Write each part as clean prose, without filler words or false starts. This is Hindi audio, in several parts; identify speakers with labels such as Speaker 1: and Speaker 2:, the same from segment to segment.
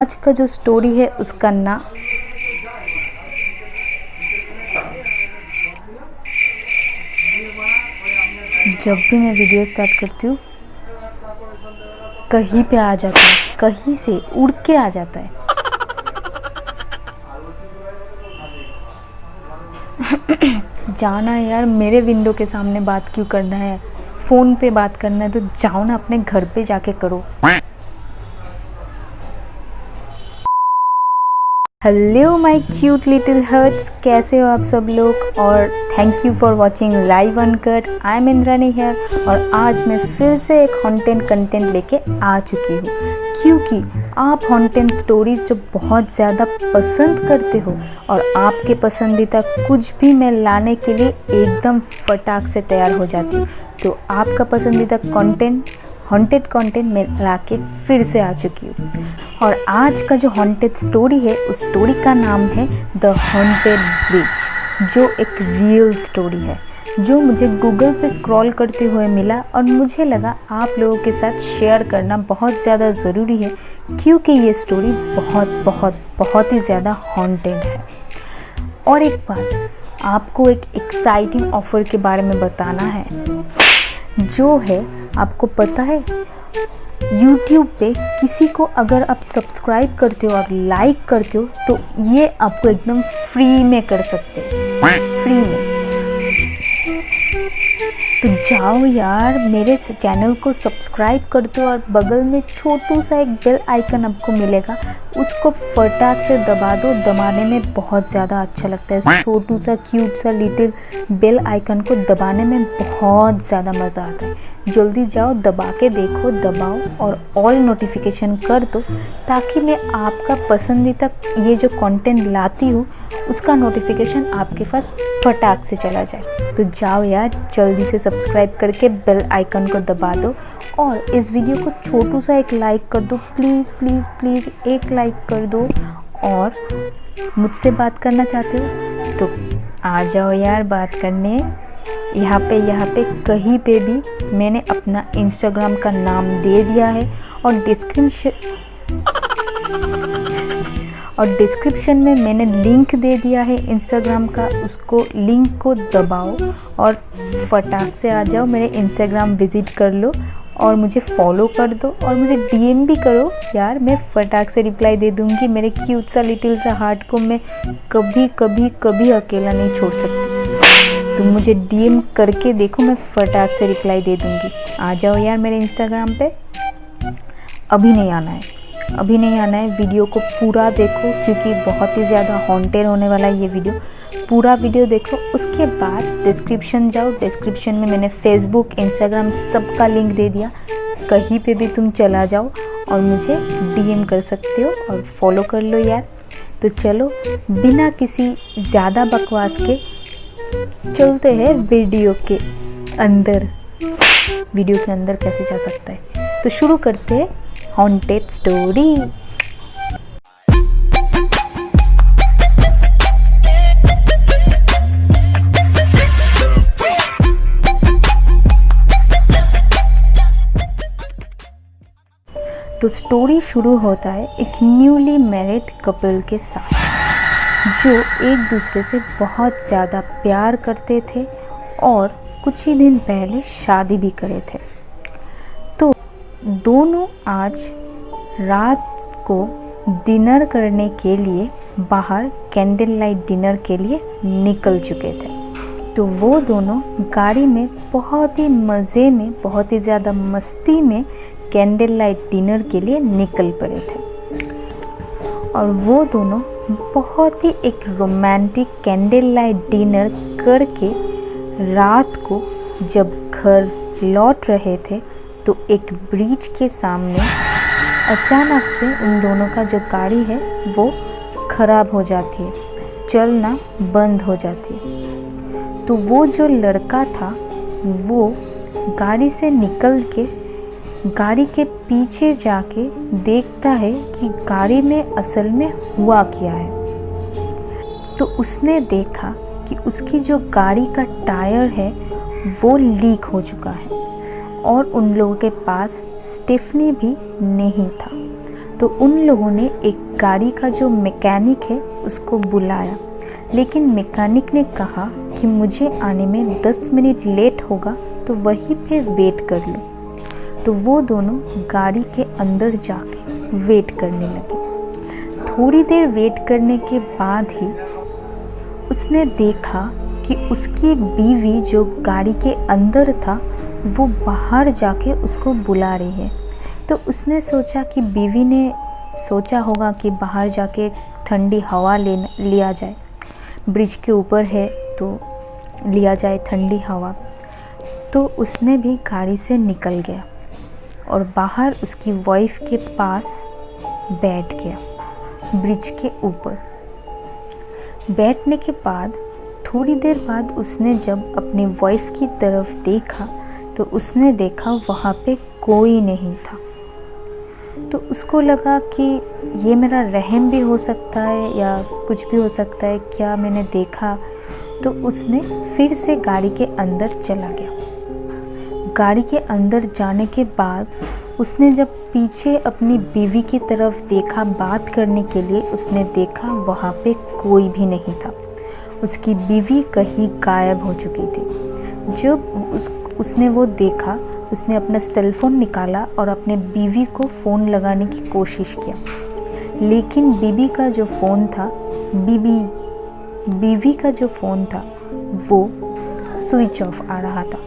Speaker 1: आज का जो स्टोरी है उसका नाम जब भी मैं वीडियो स्टार्ट करती हूँ कहीं पे आ जाता है, कहीं से उड़ के आ जाता है। जाना यार, मेरे विंडो के सामने बात क्यों करना है? फ़ोन पे बात करना है तो जाओ ना, अपने घर पे जाके करो। Hello my cute little hearts, कैसे हो आप सब लोग? और thank you for watching live uncut. I am Indrani here और आज मैं फिर से एक हॉन्टेड कंटेंट लेके आ चुकी हूँ, क्योंकि आप हॉन्टेड स्टोरीज़ जो बहुत ज़्यादा पसंद करते हो और आपके पसंदीदा कुछ भी मैं लाने के लिए एकदम फटाक से तैयार हो जाती हूँ। तो आपका पसंदीदा कंटेंट, हॉन्टेड कंटेंट में ला के फिर से आ चुकी हूँ। और आज का जो हॉन्टेड स्टोरी है उस स्टोरी का नाम है द हॉन्टेड ब्रिज, जो एक रियल स्टोरी है जो मुझे गूगल पे स्क्रॉल करते हुए मिला और मुझे लगा आप लोगों के साथ शेयर करना बहुत ज़्यादा ज़रूरी है, क्योंकि ये स्टोरी बहुत ही ज़्यादा हॉन्टेड है। और एक बात, आपको एक एक्साइटिंग ऑफ़र के बारे में बताना है, जो है आपको पता है YouTube पे किसी को अगर आप सब्सक्राइब करते हो और लाइक करते हो तो ये आपको एकदम फ्री में कर सकते हो, फ्री में। तो जाओ यार, मेरे चैनल को सब्सक्राइब कर दो और बगल में छोटू सा एक बेल आइकन आपको मिलेगा, उसको फटाक से दबा दो। दबाने में बहुत ज़्यादा अच्छा लगता है, उस छोटू सा क्यूट सा लिटिल बेल आइकन को दबाने में बहुत ज़्यादा मज़ा आता है। जल्दी जाओ, दबा के देखो, दबाओ और ऑल नोटिफिकेशन कर दो, ताकि मैं आपका पसंदीदा ये जो कंटेंट लाती हूँ उसका नोटिफिकेशन आपके पास फटाक से चला जाए। तो जाओ यार, जल्दी से सब्सक्राइब करके बेल आइकन को दबा दो और इस वीडियो को छोटू सा एक लाइक कर दो, प्लीज़ प्लीज़ प्लीज़ एक लाइक कर दो। और मुझसे बात करना चाहते हो तो आ जाओ यार बात करने। यहाँ पे कहीं पे भी मैंने अपना इंस्टाग्राम का नाम दे दिया है और डिस्क्रिप्शन में मैंने लिंक दे दिया है इंस्टाग्राम का, उसको लिंक को दबाओ और फटाक से आ जाओ, मेरे इंस्टाग्राम विज़िट कर लो और मुझे फॉलो कर दो और मुझे डीएम भी करो यार, मैं फटाक से रिप्लाई दे दूँगी। मेरे क्यूट सा लिटिल सा हार्ट को मैं कभी अकेला नहीं छोड़ सकती। तो मुझे डीएम करके देखो, मैं फटाक से रिप्लाई दे दूँगी। आ जाओ यार मेरे इंस्टाग्राम पे। अभी नहीं आना है, वीडियो को पूरा देखो, क्योंकि बहुत ही ज़्यादा हॉन्टेड होने वाला है ये वीडियो। पूरा वीडियो देखो, उसके बाद डिस्क्रिप्शन जाओ, डिस्क्रिप्शन में मैंने फेसबुक, इंस्टाग्राम सबका लिंक दे दिया, कहीं पे भी तुम चला जाओ और मुझे डीएम कर सकते हो और फॉलो कर लो यार। तो चलो बिना किसी ज़्यादा बकवास के चलते हैं वीडियो के अंदर। वीडियो के अंदर कैसे जा सकता है, तो शुरू करते हैं हॉन्टेड स्टोरी। तो स्टोरी शुरू होता है एक न्यूली मैरिड कपल के साथ, जो एक दूसरे से बहुत ज़्यादा प्यार करते थे और कुछ ही दिन पहले शादी भी करे थे। तो दोनों आज रात को डिनर करने के लिए बाहर कैंडल लाइट डिनर के लिए निकल चुके थे। तो वो दोनों गाड़ी में बहुत ही मज़े में, बहुत ही ज़्यादा मस्ती में कैंडल लाइट डिनर के लिए निकल पड़े थे। और वो दोनों बहुत ही एक रोमांटिक कैंडल लाइट डिनर करके रात को जब घर लौट रहे थे तो एक ब्रिज के सामने अचानक से उन दोनों का जो गाड़ी है वो ख़राब हो जाती है, चलना बंद हो जाती है। तो वो जो लड़का था वो गाड़ी से निकल के गाड़ी के पीछे जाके देखता है कि गाड़ी में असल में हुआ क्या है। तो उसने देखा कि उसकी जो गाड़ी का टायर है वो लीक हो चुका है और उन लोगों के पास स्टेफनी भी नहीं था। तो उन लोगों ने एक गाड़ी का जो मैकेनिक है उसको बुलाया, लेकिन मैकेनिक ने कहा कि मुझे आने में 10 मिनट लेट होगा तो वहीं पे वेट कर लो। तो वो दोनों गाड़ी के अंदर जाके वेट करने लगे। थोड़ी देर वेट करने के बाद ही उसने देखा कि उसकी बीवी जो गाड़ी के अंदर था वो बाहर जाके उसको बुला रही है। तो उसने सोचा कि बीवी ने सोचा होगा कि बाहर जाके ठंडी हवा लिया जाए, ब्रिज के ऊपर है तो लिया जाए ठंडी हवा। तो उसने भी गाड़ी से निकल गया और बाहर उसकी वाइफ के पास बैठ गया ब्रिज के ऊपर। बैठने के बाद थोड़ी देर बाद उसने जब अपनी वाइफ की तरफ देखा तो उसने देखा वहाँ पे कोई नहीं था। तो उसको लगा कि ये मेरा रहम भी हो सकता है या कुछ भी हो सकता है, क्या मैंने देखा। तो उसने फिर से गाड़ी के अंदर चला गया। गाड़ी के अंदर जाने के बाद उसने जब पीछे अपनी बीवी की तरफ देखा बात करने के लिए, उसने देखा वहाँ पे कोई भी नहीं था। उसकी बीवी कहीं गायब हो चुकी थी। जब उसने वो देखा, उसने अपना सेलफ़ोन निकाला और अपने बीवी को फ़ोन लगाने की कोशिश किया, लेकिन बीवी का जो फ़ोन था वो स्विच ऑफ आ रहा था।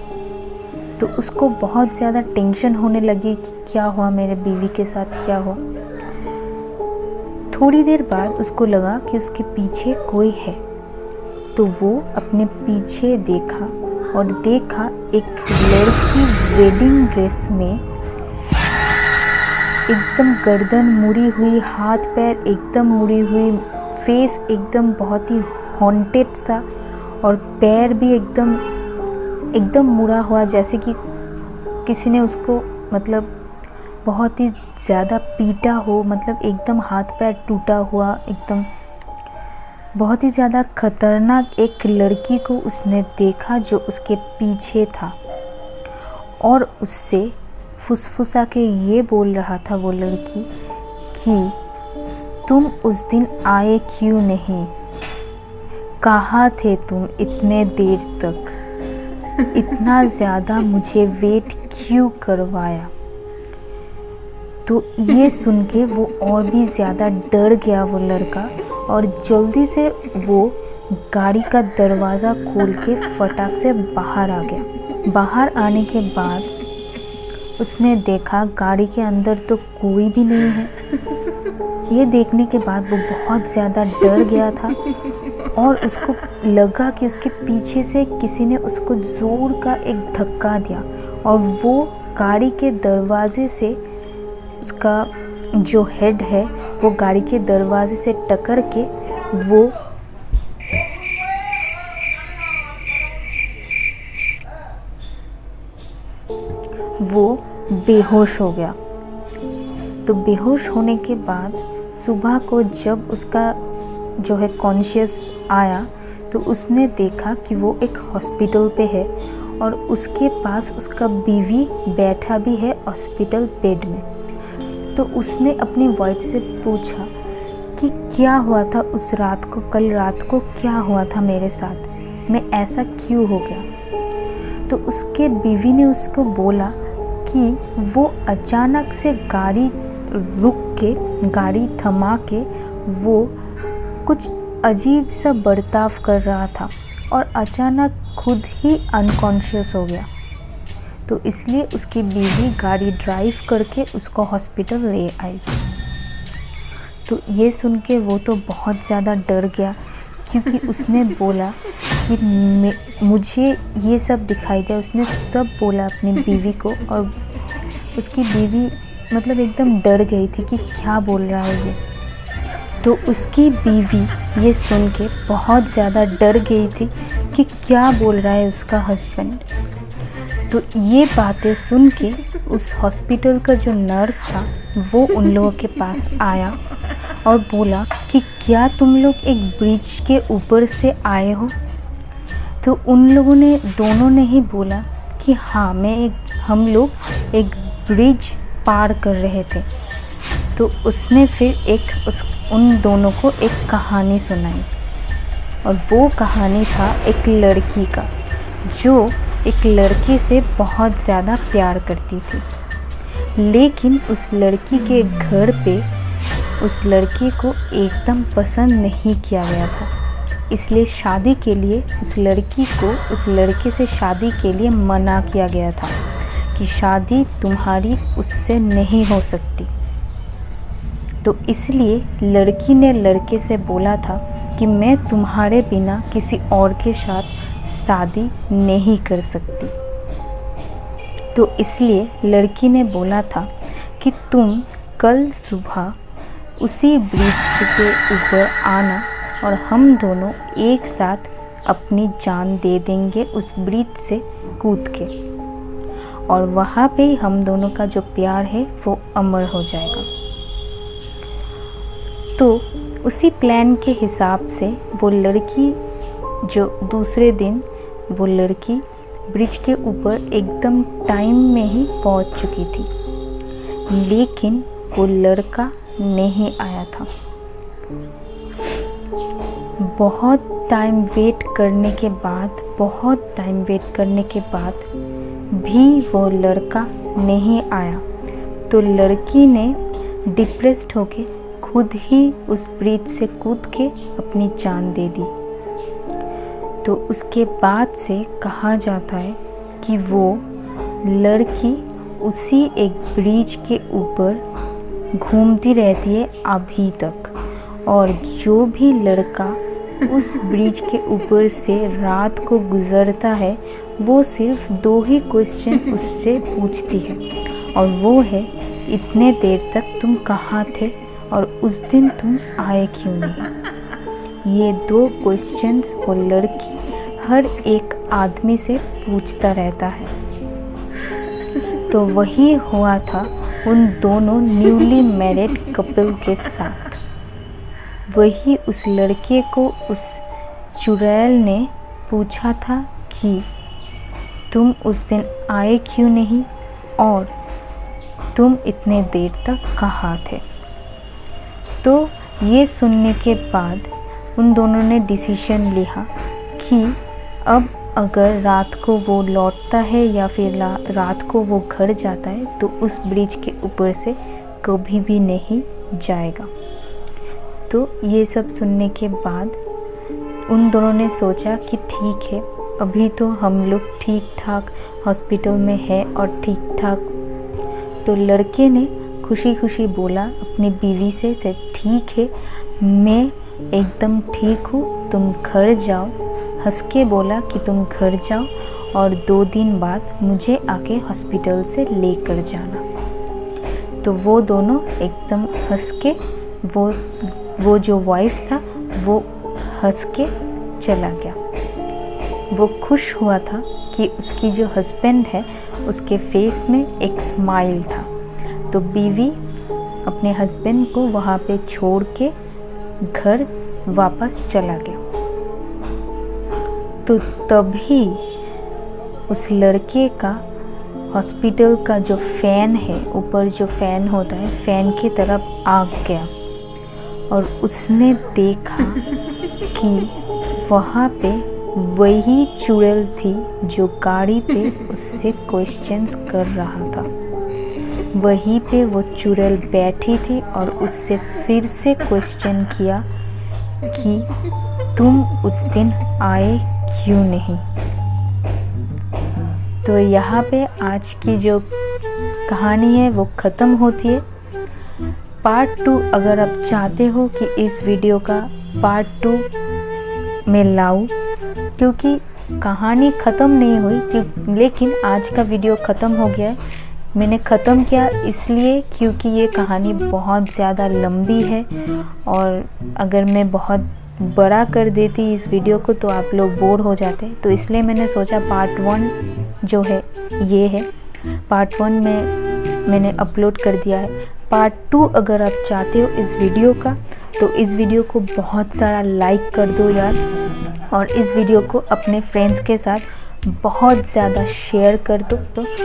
Speaker 1: तो उसको बहुत ज़्यादा टेंशन होने लगी कि क्या हुआ, मेरे बीवी के साथ क्या हुआ। थोड़ी देर बाद उसको लगा कि उसके पीछे कोई है। तो वो अपने पीछे देखा और देखा एक लड़की वेडिंग ड्रेस में, एकदम गर्दन मुड़ी हुई, हाथ पैर एकदम मुड़ी हुई, फेस एकदम बहुत ही हॉन्टेड सा, और पैर भी एकदम मुड़ा हुआ, जैसे कि किसी ने उसको मतलब बहुत ही ज़्यादा पीटा हो, मतलब एकदम हाथ पैर टूटा हुआ, एकदम बहुत ही ज़्यादा खतरनाक एक लड़की को उसने देखा जो उसके पीछे था। और उससे फुसफुसा के ये बोल रहा था वो लड़की कि तुम उस दिन आए क्यों नहीं, कहाँ थे तुम इतने देर तक, इतना ज़्यादा मुझे वेट क्यों करवाया। तो ये सुन के वो और भी ज़्यादा डर गया वो लड़का, और जल्दी से वो गाड़ी का दरवाज़ा खोल के फटाक से बाहर आ गया। बाहर आने के बाद उसने देखा गाड़ी के अंदर तो कोई भी नहीं है। ये देखने के बाद वो बहुत ज़्यादा डर गया था और उसको लगा कि उसके पीछे से किसी ने उसको ज़ोर का एक धक्का दिया, और वो गाड़ी के दरवाजे से उसका जो हेड है वो गाड़ी के दरवाजे से टकरा के वो बेहोश हो गया। तो बेहोश होने के बाद सुबह को जब उसका जो है कॉन्शियस आया तो उसने देखा कि वो एक हॉस्पिटल पे है और उसके पास उसका बीवी बैठा भी है हॉस्पिटल बेड में। तो उसने अपनी वाइफ से पूछा कि क्या हुआ था उस रात को, कल रात को क्या हुआ था मेरे साथ, मैं ऐसा क्यों हो गया। तो उसके बीवी ने उसको बोला कि वो अचानक से गाड़ी रुक के, गाड़ी थमा के वो कुछ अजीब सा बर्ताव कर रहा था और अचानक खुद ही अनकॉन्शियस हो गया। तो इसलिए उसकी बीवी गाड़ी ड्राइव करके उसको हॉस्पिटल ले आई। तो ये सुन के वो तो बहुत ज़्यादा डर गया, क्योंकि उसने बोला कि मुझे ये सब दिखाई दिया। उसने सब बोला अपनी बीवी को, और उसकी बीवी मतलब एकदम डर गई थी कि क्या बोल रहा है ये। तो उसकी बीवी ये सुन के बहुत ज़्यादा डर गई थी कि क्या बोल रहा है उसका हस्बैंड। तो ये बातें सुन के उस हॉस्पिटल का जो नर्स था वो उन लोगों के पास आया और बोला कि क्या तुम लोग एक ब्रिज के ऊपर से आए हो। तो उन लोगों ने, दोनों ने ही बोला कि हाँ, हम लोग एक ब्रिज पार कर रहे थे। तो उसने फिर उन दोनों को एक कहानी सुनाई, और वो कहानी था एक लड़की का जो एक लड़के से बहुत ज़्यादा प्यार करती थी, लेकिन उस लड़की के घर पे उस लड़के को एकदम पसंद नहीं किया गया था। इसलिए शादी के लिए उस लड़की को उस लड़के से शादी के लिए मना किया गया था कि शादी तुम्हारी उससे नहीं हो सकती। तो इसलिए लड़की ने लड़के से बोला था कि मैं तुम्हारे बिना किसी और के साथ शादी नहीं कर सकती। तो इसलिए लड़की ने बोला था कि तुम कल सुबह उसी ब्रिज के ऊपर आना और हम दोनों एक साथ अपनी जान दे देंगे उस ब्रिज से कूद के, और वहाँ पे हम दोनों का जो प्यार है वो अमर हो जाएगा। तो उसी प्लान के हिसाब से वो लड़की जो दूसरे दिन वो लड़की ब्रिज के ऊपर एकदम टाइम में ही पहुंच चुकी थी, लेकिन वो लड़का नहीं आया था। बहुत टाइम वेट करने के बाद भी वो लड़का नहीं आया। तो लड़की ने डिप्रेस्ड होके खुद ही उस ब्रिज से कूद के अपनी जान दे दी। तो उसके बाद से कहा जाता है कि वो लड़की उसी एक ब्रिज के ऊपर घूमती रहती है अभी तक, और जो भी लड़का उस ब्रिज के ऊपर से रात को गुज़रता है वो सिर्फ 2 ही क्वेश्चन उससे पूछती है, और वो है इतने देर तक तुम कहाँ थे और उस दिन तुम आए क्यों नहीं। ये 2 क्वेश्चंस वो लड़की हर एक आदमी से पूछता रहता है। तो वही हुआ था उन दोनों न्यूली मैरिड कपल के साथ। वही उस लड़के को उस चुड़ैल ने पूछा था कि तुम उस दिन आए क्यों नहीं और तुम इतने देर तक कहाँ थे। तो ये सुनने के बाद उन दोनों ने डिसीजन लिया कि अब अगर रात को वो लौटता है या फिर रात को वो घर जाता है तो उस ब्रिज के ऊपर से कभी भी नहीं जाएगा। तो ये सब सुनने के बाद उन दोनों ने सोचा कि ठीक है, अभी तो हम लोग ठीक ठाक हॉस्पिटल में है और ठीक ठाक। तो लड़के ने खुशी खुशी बोला अपनी बीवी से ठीक है, मैं एकदम ठीक हूँ, तुम घर जाओ। हंस के बोला कि तुम घर जाओ और 2 दिन बाद मुझे आके हॉस्पिटल से लेकर जाना। तो वो दोनों एकदम हंस के वो जो वाइफ था वो हंस के चला गया। वो खुश हुआ था कि उसकी जो हस्बैंड है उसके फेस में एक स्माइल था। तो बीवी अपने हस्बैंड को वहाँ पे छोड़ के घर वापस चला गया। तो तभी उस लड़के का हॉस्पिटल का जो फ़ैन है, ऊपर जो फ़ैन होता है, फ़ैन की तरफ आ गया और उसने देखा कि वहाँ पे वही चुड़ैल थी जो गाड़ी पे उससे क्वेश्चंस कर रहा था। वहीं पे वो चुड़ैल बैठी थी और उससे फिर से क्वेश्चन किया कि तुम उस दिन आए क्यों नहीं। तो यहाँ पे आज की जो कहानी है वो ख़त्म होती है। पार्ट 2 अगर आप चाहते हो कि इस वीडियो का पार्ट 2 में लाऊं, क्योंकि कहानी ख़त्म नहीं हुई, लेकिन आज का वीडियो ख़त्म हो गया है। मैंने ख़त्म किया इसलिए क्योंकि ये कहानी बहुत ज़्यादा लंबी है और अगर मैं बहुत बड़ा कर देती इस वीडियो को तो आप लोग बोर हो जाते। तो इसलिए मैंने सोचा पार्ट 1 जो है ये है, पार्ट 1 में मैंने अपलोड कर दिया है। पार्ट 2 अगर आप चाहते हो इस वीडियो का तो इस वीडियो को बहुत सारा लाइक कर दो यार, और इस वीडियो को अपने फ्रेंड्स के साथ बहुत ज़्यादा शेयर कर दो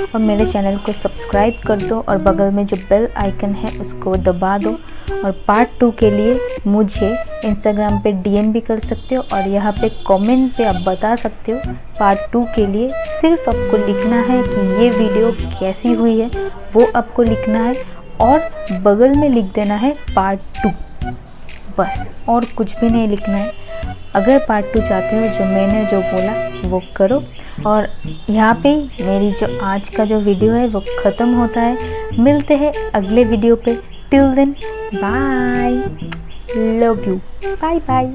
Speaker 1: और मेरे चैनल को सब्सक्राइब कर दो और बगल में जो बेल आइकन है उसको दबा दो। और पार्ट 2 के लिए मुझे इंस्टाग्राम पे डीएम भी कर सकते हो और यहाँ पे कमेंट पे आप बता सकते हो पार्ट 2 के लिए। सिर्फ आपको लिखना है कि ये वीडियो कैसी हुई है, वो आपको लिखना है और बगल में लिख देना है पार्ट 2, बस और कुछ भी नहीं लिखना है। अगर पार्ट 2 चाहते हो, जो मैंने जो बोला वो करो। और यहाँ पे मेरी जो आज का जो वीडियो है वो ख़त्म होता है। मिलते हैं अगले वीडियो पे। Till then bye, love you, bye bye.